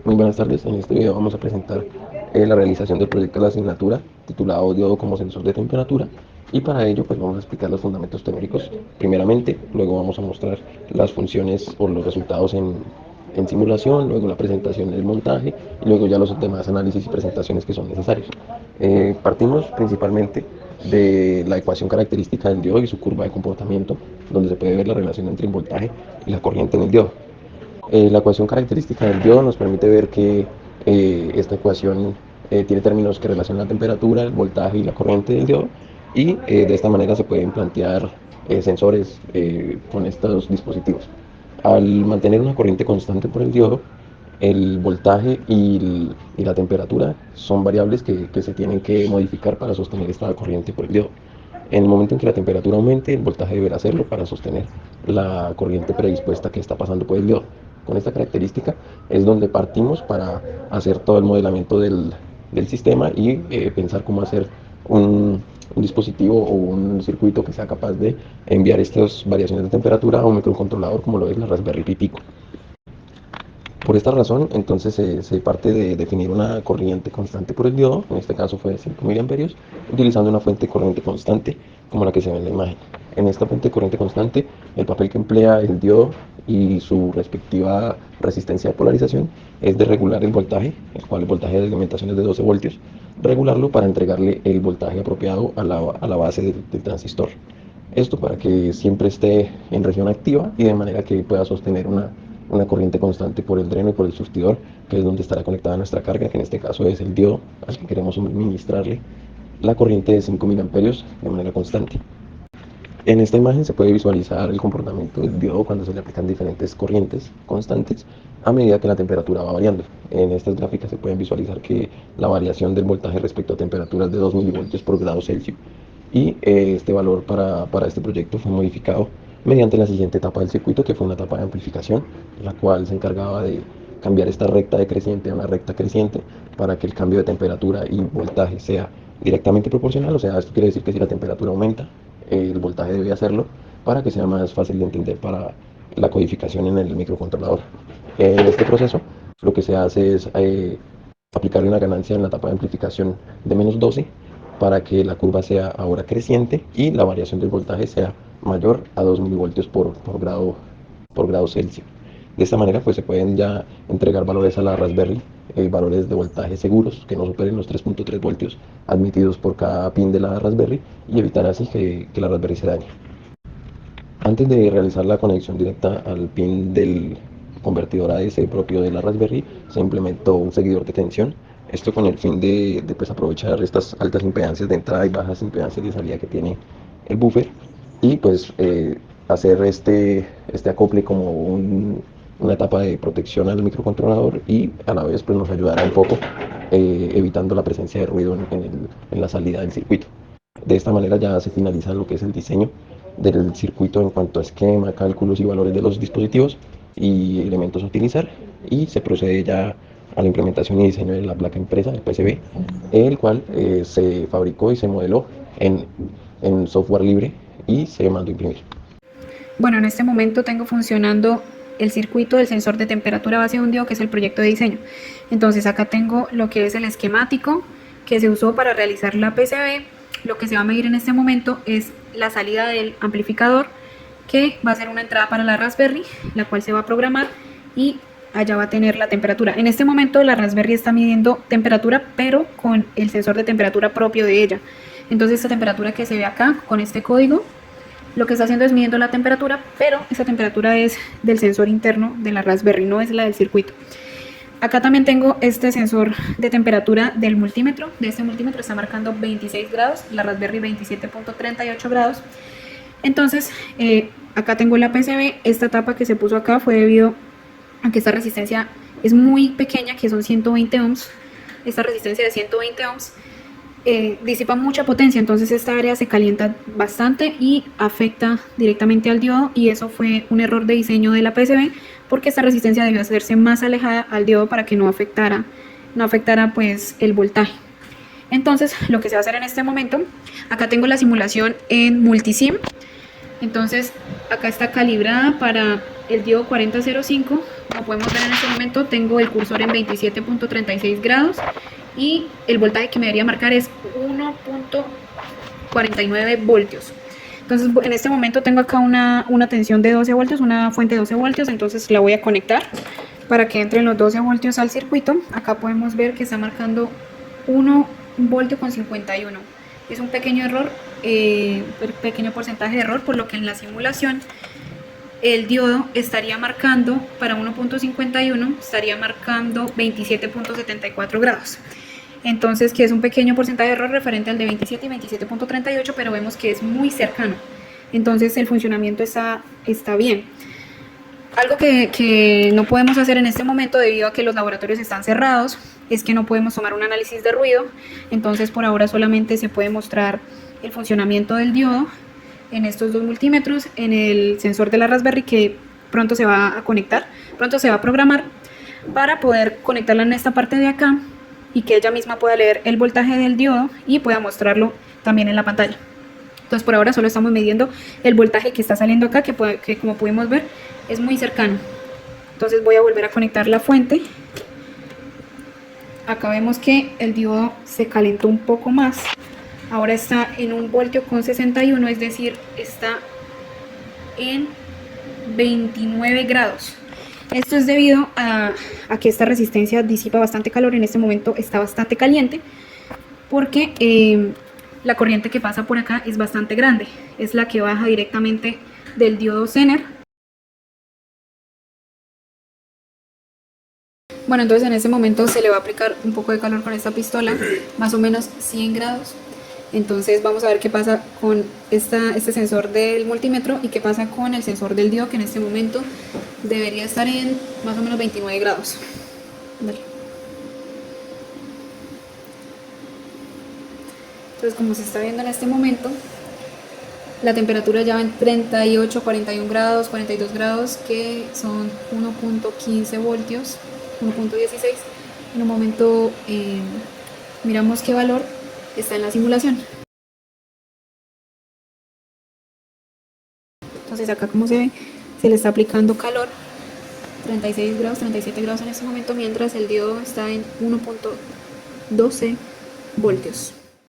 Muy buenas tardes, en este video vamos a presentar la realización del proyecto de la asignatura titulado Diodo como sensor de temperatura, y para ello pues vamos a explicar los fundamentos teóricos primeramente, luego vamos a mostrar las funciones o los resultados en simulación, luego la presentación del montaje y luego ya los demás análisis y presentaciones que son necesarios. Partimos principalmente de la ecuación característica del diodo y su curva de comportamiento, donde se puede ver la relación entre el voltaje y la corriente en el diodo. La ecuación característica del diodo nos permite ver que esta ecuación tiene términos que relacionan la temperatura, el voltaje y la corriente del diodo, y de esta manera se pueden plantear sensores con estos dispositivos. Al mantener una corriente constante por el diodo, el voltaje y la temperatura son variables que se tienen que modificar para sostener esta corriente por el diodo. En el momento en que la temperatura aumente, el voltaje deberá hacerlo para sostener la corriente predispuesta que está pasando por el diodo. Con esta característica es donde partimos para hacer todo el modelamiento del sistema y pensar cómo hacer un dispositivo o un circuito que sea capaz de enviar estas variaciones de temperatura a un microcontrolador como lo es la Raspberry Pi Pico. Por esta razón, entonces se parte de definir una corriente constante por el diodo, en este caso fue de 5 miliamperios, utilizando una fuente de corriente constante como la que se ve en la imagen. En esta fuente de corriente constante, el papel que emplea el diodo y su respectiva resistencia de polarización es de regular el voltaje, el cual el voltaje de alimentación es de 12 voltios, regularlo para entregarle el voltaje apropiado a la base del transistor. Esto para que siempre esté en región activa y de manera que pueda sostener una corriente constante por el dreno y por el surtidor, que es donde estará conectada nuestra carga, que en este caso es el diodo al que queremos suministrarle la corriente de 5 miliamperios de manera constante. En esta imagen se puede visualizar el comportamiento del diodo cuando se le aplican diferentes corrientes constantes a medida que la temperatura va variando. En estas gráficas se pueden visualizar que la variación del voltaje respecto a temperaturas de 2 milivoltios por grado Celsius, y este valor para este proyecto fue modificado mediante la siguiente etapa del circuito, que fue una etapa de amplificación, la cual se encargaba de cambiar esta recta decreciente a una recta creciente para que el cambio de temperatura y voltaje sea directamente proporcional. O sea, esto quiere decir que si la temperatura aumenta, el voltaje debe hacerlo para que sea más fácil de entender para la codificación en el microcontrolador. En este proceso, lo que se hace es aplicarle una ganancia en la etapa de amplificación de -12 para que la curva sea ahora creciente y la variación del voltaje sea mayor a 2 milivoltios por grado Celsius. De esta manera pues se pueden ya entregar valores a la Raspberry, valores de voltaje seguros que no superen los 3.3 voltios admitidos por cada pin de la Raspberry, y evitar así que la Raspberry se dañe. Antes de realizar la conexión directa al pin del convertidor AC propio de la Raspberry, se implementó un seguidor de tensión. Esto con el fin de pues, aprovechar estas altas impedancias de entrada y bajas impedancias de salida que tiene el buffer, y pues hacer este acople como una etapa de protección al microcontrolador, y a la vez pues, nos ayudará un poco evitando la presencia de ruido en la salida del circuito. De esta manera ya se finaliza lo que es el diseño del circuito en cuanto a esquema, cálculos y valores de los dispositivos y elementos a utilizar, y se procede ya a la implementación y diseño de la placa impresa, el PCB, el cual se fabricó y se modeló en software libre y se mandó a imprimir. Bueno, en este momento tengo funcionando el circuito del sensor de temperatura base de un diodo, que es el proyecto de diseño. Entonces acá tengo lo que es el esquemático que se usó para realizar la PCB. Lo que se va a medir en este momento es la salida del amplificador, que va a ser una entrada para la Raspberry, la cual se va a programar, y allá va a tener la temperatura. En este momento la Raspberry está midiendo temperatura, pero con el sensor de temperatura propio de ella. Entonces esta temperatura que se ve acá con este código, lo que está haciendo es midiendo la temperatura, pero esa temperatura es del sensor interno de la Raspberry, no es la del circuito. Acá también tengo este sensor de temperatura del multímetro. De este multímetro está marcando 26 grados, la Raspberry 27.38 grados. Entonces, acá tengo la PCB. Esta tapa que se puso acá fue debido a que esta resistencia es muy pequeña, que son 120 ohms. Esta resistencia de 120 ohms disipa mucha potencia, entonces esta área se calienta bastante y afecta directamente al diodo, y eso fue un error de diseño de la PCB, porque esta resistencia debió hacerse más alejada al diodo para que no afectara pues el voltaje. Entonces lo que se va a hacer en este momento, acá tengo la simulación en multisim. Entonces acá está calibrada para el diodo 4005. Como podemos ver en este momento tengo el cursor en 27.36 grados y el voltaje que me debería marcar es 1.49 voltios. Entonces en este momento tengo acá una tensión de 12 voltios, una fuente de 12 voltios, entonces la voy a conectar para que entren los 12 voltios al circuito. Acá podemos ver que está marcando 1 voltio con 51. Es un pequeño error, pequeño porcentaje de error, por lo que en la simulación el diodo estaría marcando para 1.51, estaría marcando 27.74 grados. Entonces, que es un pequeño porcentaje de error referente al de 27 y 27.38, pero vemos que es muy cercano. Entonces, el funcionamiento está bien. Algo que no podemos hacer en este momento debido a que los laboratorios están cerrados es que no podemos tomar un análisis de ruido. Entonces, por ahora solamente se puede mostrar el funcionamiento del diodo en estos dos multímetros, en el sensor de la Raspberry que pronto se va a conectar, pronto se va a programar para poder conectarla en esta parte de acá y que ella misma pueda leer el voltaje del diodo y pueda mostrarlo también en la pantalla. Entonces por ahora solo estamos midiendo el voltaje que está saliendo acá, que como pudimos ver es muy cercano. Entonces voy a volver a conectar la fuente. Acá vemos que el diodo se calentó un poco más. Ahora está en 1 voltio con 61, es decir, está en 29 grados. Esto es debido a que esta resistencia disipa bastante calor. En este momento está bastante caliente porque la corriente que pasa por acá es bastante grande. Es la que baja directamente del diodo Zener. Bueno, entonces en este momento se le va a aplicar un poco de calor con esta pistola, más o menos 100 grados. Entonces vamos a ver qué pasa con este sensor del multímetro y qué pasa con el sensor del diodo, que en este momento debería estar en más o menos 29 grados. Dale. Entonces, como se está viendo en este momento, la temperatura ya va en 38, 41 grados, 42 grados, que son 1.15 voltios, 1.16. En un momento miramos qué valor está en la simulación. Entonces acá, como se ve, se le está aplicando calor, 36 grados, 37 grados en este momento, mientras el diodo está en 1.12 voltios.